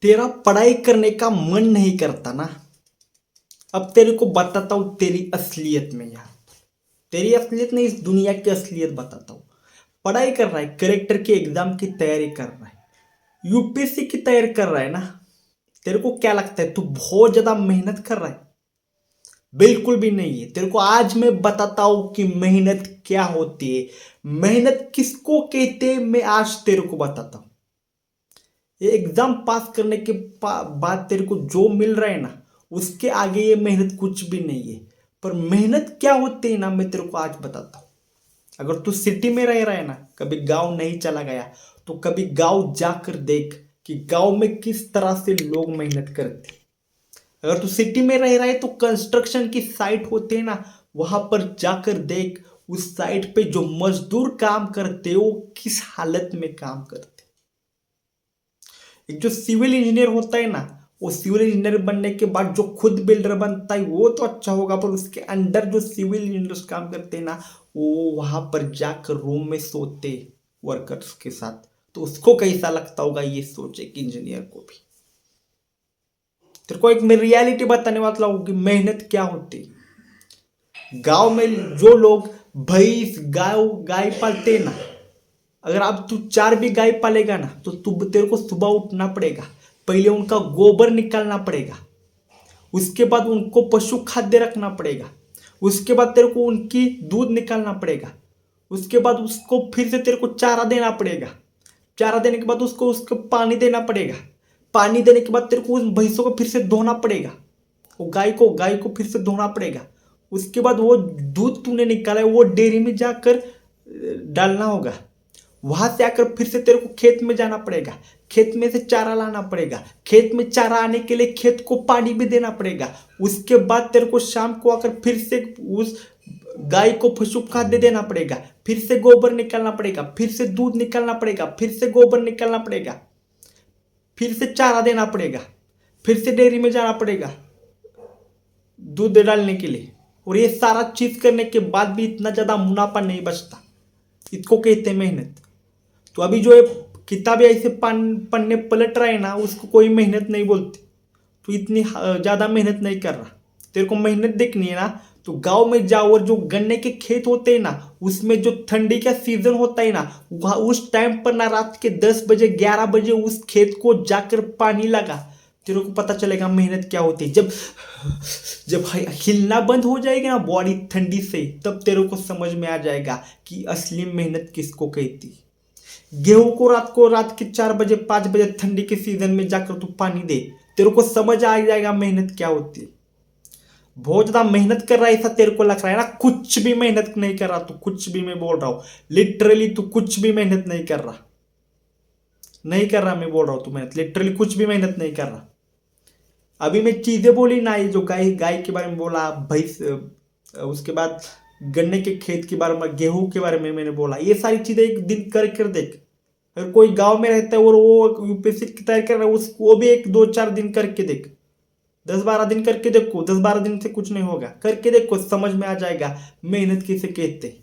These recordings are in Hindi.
तेरा पढ़ाई करने का मन नहीं करता ना। अब तेरे को बताता हूं तेरी असलियत में यार। तेरी असलियत नहीं, इस दुनिया की असलियत बताता हूं। पढ़ाई कर रहा है, करेक्टर के एग्जाम की तैयारी कर रहा है, यूपीएससी की तैयारी कर रहा है ना। तेरे को क्या लगता है तू बहुत ज्यादा मेहनत कर रहा है? बिल्कुल भी नहीं है। तेरे को आज मैं बताता हूं कि मेहनत क्या होती है, मेहनत किसको कहते हैं, मैं आज तेरे को बताता हूं। ये एग्जाम पास करने के बाद तेरे को जो मिल रहा है ना, उसके आगे ये मेहनत कुछ भी नहीं है। पर मेहनत क्या होती है ना, मैं तेरे को आज बताता हूँ। अगर तू सिटी में रह रहा है ना, कभी गांव नहीं चला गया, तो कभी गांव जाकर देख कि गांव में किस तरह से लोग मेहनत करते हैं। अगर तू सिटी में रह रहा है तो कंस्ट्रक्शन की साइट होते हैं ना, वहां पर जाकर देख उस साइट पे जो मजदूर काम करते हैं वो किस हालत में काम करते। एक जो सिविल इंजीनियर होता है ना, वो सिविल इंजीनियर बनने के बाद जो खुद बिल्डर बनता है वो तो अच्छा होगा, पर उसके अंडर जो सिविल इंजीनियर्स काम करते हैं ना, वो वहां पर जाकर रूम में सोते वर्कर्स के साथ, तो उसको कैसा लगता होगा ये सोचे कि इंजीनियर को भी। तेरे को एक मैं रियलिटी बताने वाला हूँ कि मेहनत क्या होती है। गांव में जो लोग भैंस गाय गाय पालते हैं ना, अगर आप तू 4 भी गाय पालेगा ना, तो तू तेरे को सुबह उठना पड़ेगा, पहले उनका गोबर निकालना पड़ेगा, उसके बाद उनको पशु खाद्य रखना पड़ेगा, उसके बाद तेरे को उनकी दूध निकालना पड़ेगा, उसके बाद उसको फिर से तेरे को चारा देना पड़ेगा, चारा देने के बाद उसको उसको पानी देना पड़ेगा, पानी देने के बाद तेरे को उस भैंसों को फिर से धोना पड़ेगा, वो गाय को फिर से धोना पड़ेगा। उसके बाद वो दूध तूने निकाला है वो डेयरी में जाकर डालना होगा। वहां से आकर फिर से तेरे को खेत में जाना पड़ेगा, खेत में से चारा लाना पड़ेगा, खेत में चारा आने के लिए खेत को पानी भी देना पड़ेगा। उसके बाद तेरे को शाम को आकर फिर से उस गाय को पशु खाद्य देना पड़ेगा, फिर से गोबर निकालना पड़ेगा, फिर से दूध निकालना पड़ेगा, फिर से गोबर निकालना पड़ेगा, फिर से चारा देना पड़ेगा, फिर से डेयरी में जाना पड़ेगा दूध डालने के लिए। और ये सारा चीज करने के बाद भी इतना ज्यादा मुनाफा नहीं बचता, इसको कहते हैं मेहनत। तो अभी जो ये किताबें ऐसे पन्ने पलट रहा है ना, उसको कोई मेहनत नहीं बोलती। तो इतनी ज्यादा मेहनत नहीं कर रहा। तेरे को मेहनत देखनी है ना, तो गांव में जाओ और जो गन्ने के खेत होते हैं ना, उसमें जो ठंडी का सीजन होता है ना, वहां उस टाइम पर ना रात के 10 बजे 11 बजे उस खेत को जाकर पानी लगा। तेरे को पता चलेगा मेहनत क्या होती है। जब जब हिलना बंद हो जाएगा ना बॉडी ठंडी से, तब तेरे को समझ में आ जाएगा कि असली मेहनत किसको कहती है। गेहूं को रात के 4 बजे 5 बजे ठंडी के सीजन में जाकर तू पानी दे, तेरे को समझ आ जाएगा मेहनत क्या होती है। बहुत ज्यादा मेहनत कर रहा है ऐसा तेरे को लग रहा है ना, कुछ भी मेहनत नहीं कर रहा तू, कुछ भी। मैं बोल रहा हूं लिटरली तू कुछ भी मेहनत नहीं कर रहा, नहीं कर रहा। मैं बोल रहा हूं तू मेहनत लिटरली कुछ भी मेहनत नहीं कर रहा। अभी मैं चीजें बोली ना, ये जो गाय गाय के बारे में बोला, भैंस, उसके बाद गन्ने के खेत के बारे में, गेहूं के बारे में मैंने बोला, ये सारी चीजें एक दिन कर कर देख। अगर कोई गांव में रहता है और वो यूपीएससी की तैयारी कर रहा है, उसको वो भी 1 2 4 दिन करके देख, 10 12 दिन करके देखो। 10 12 दिन से कुछ नहीं होगा, करके देखो, समझ में आ जाएगा मेहनत किसे कहते।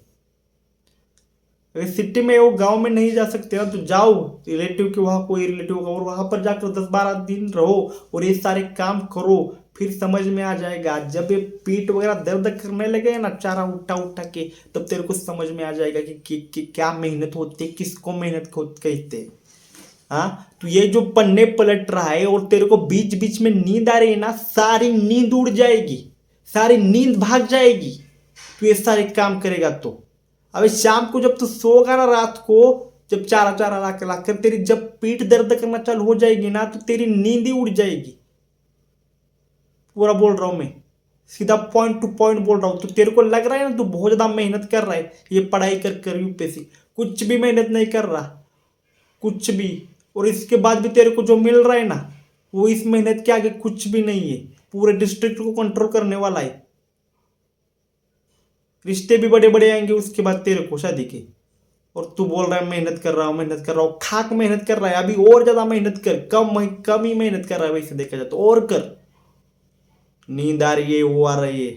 अगर सिटी में वो गांव में नहीं जा सकते ना, तो जाओ रिलेटिव के वहां, कोई रिलेटिव होगा, और वहां पर जाकर 10 12 दिन रहो और ये सारे काम करो, फिर समझ में आ जाएगा। जब ये पीठ वगैरह दर्द करने लगे ना चारा उठा उठा के, तब तेरे को समझ में आ जाएगा कि क्या मेहनत होती है, किसको मेहनत कहते हैं। हाँ, तो ये जो पन्ने पलट रहा है और तेरे को बीच बीच में नींद आ रही है ना, सारी नींद उड़ जाएगी, सारी नींद भाग जाएगी तू ये सारे काम करेगा तो। अबे शाम को जब तू सोगा ना, रात को जब चारा चारा लाकर तेरी जब पीठ दर्द करना चालू हो जाएगी ना, तो तेरी नींद ही उड़ जाएगी। पूरा बोल रहा हूं मैं, सीधा पॉइंट टू पॉइंट बोल रहा हूं। तो तेरे को लग रहा है ना तू बहुत ज्यादा मेहनत कर रहा है, ये पढ़ाई कर कर यूपीएससी, कुछ भी मेहनत नहीं कर रहा, कुछ भी। और इसके बाद भी तेरे को जो मिल रहा है ना, वो इस मेहनत के आगे कुछ भी नहीं है। पूरे डिस्ट्रिक्ट को कंट्रोल करने वाला है, रिश्ते भी बड़े बड़े आएंगे उसके बाद तेरे को शादी के। और तू बोल रहा है मेहनत कर रहा हूं, मेहनत कर रहा हूं, खाक मेहनत कर रहा है। अभी और ज्यादा मेहनत कर, कम ही मेहनत कर रहा है वैसे देखा जाए तो, और कर। नींद आ रही है, वो आ रही है,